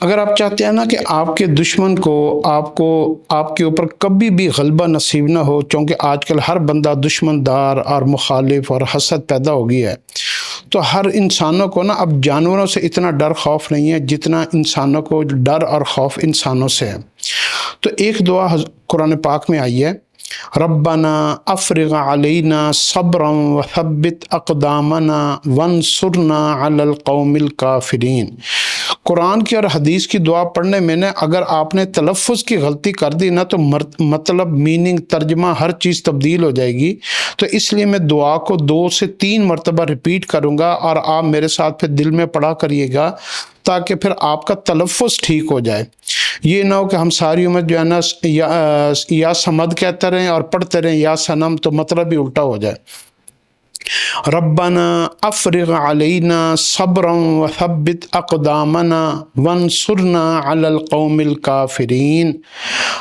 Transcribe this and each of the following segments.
اگر آپ چاہتے ہیں نا کہ آپ کے دشمن کو آپ کے اوپر کبھی بھی غلبہ نصیب نہ ہو، چونکہ آج کل ہر بندہ دشمن دار اور مخالف اور حسد پیدا ہو گیا ہے، تو ہر انسانوں کو نا اب جانوروں سے اتنا ڈر خوف نہیں ہے جتنا انسانوں کو ڈر اور خوف انسانوں سے ہے۔ تو ایک دعا قرآن پاک میں آئی ہے، ربنا افرغ علینا صبرا وثبت اقدامنا وانصرنا علی القوم الکافرین۔ قرآن کی اور حدیث کی دعا پڑھنے میں نے اگر آپ نے تلفظ کی غلطی کر دی نا تو مطلب میننگ ترجمہ ہر چیز تبدیل ہو جائے گی، تو اس لیے میں دعا کو 2 سے 3 مرتبہ ریپیٹ کروں گا اور آپ میرے ساتھ پھر دل میں پڑھا کریے گا تاکہ پھر آپ کا تلفظ ٹھیک ہو جائے۔ یہ نہ ہو کہ ہم ساری عمر جو ہے نا یا سمد کہتے رہیں اور پڑھتے رہیں یا سنم، تو مطلب ہی الٹا ہو جائے۔ ربنا افرغ علینا صبرا وثبت اقدامنا وانصرنا علی القوم الکافرین۔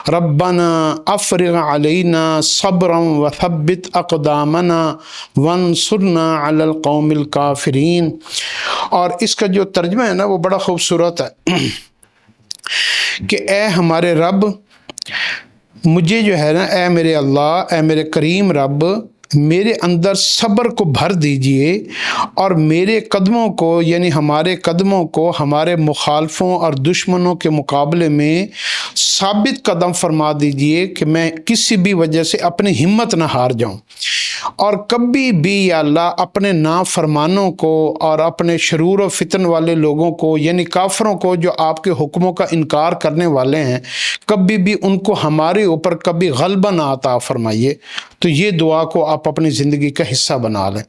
ربنا افرغ علینا صبرا وثبت اقدامنا وانصرنا علی القوم الکافرین۔ اور اس کا جو ترجمہ ہے نا وہ بڑا خوبصورت ہے کہ اے ہمارے رب، مجھے جو ہے نا، اے میرے اللہ، اے میرے کریم رب، میرے اندر صبر کو بھر دیجئے اور میرے قدموں کو، یعنی ہمارے قدموں کو ہمارے مخالفوں اور دشمنوں کے مقابلے میں ثابت قدم فرما دیجئے کہ میں کسی بھی وجہ سے اپنی ہمت نہ ہار جاؤں، اور کبھی بھی یا اللہ اپنے نافرمانوں کو اور اپنے شرور و فتن والے لوگوں کو، یعنی کافروں کو جو آپ کے حکموں کا انکار کرنے والے ہیں، کبھی بھی ان کو ہمارے اوپر کبھی غلبہ نہ عطا فرمائیے۔ تو یہ دعا کو آپ اپنی زندگی کا حصہ بنا لیں۔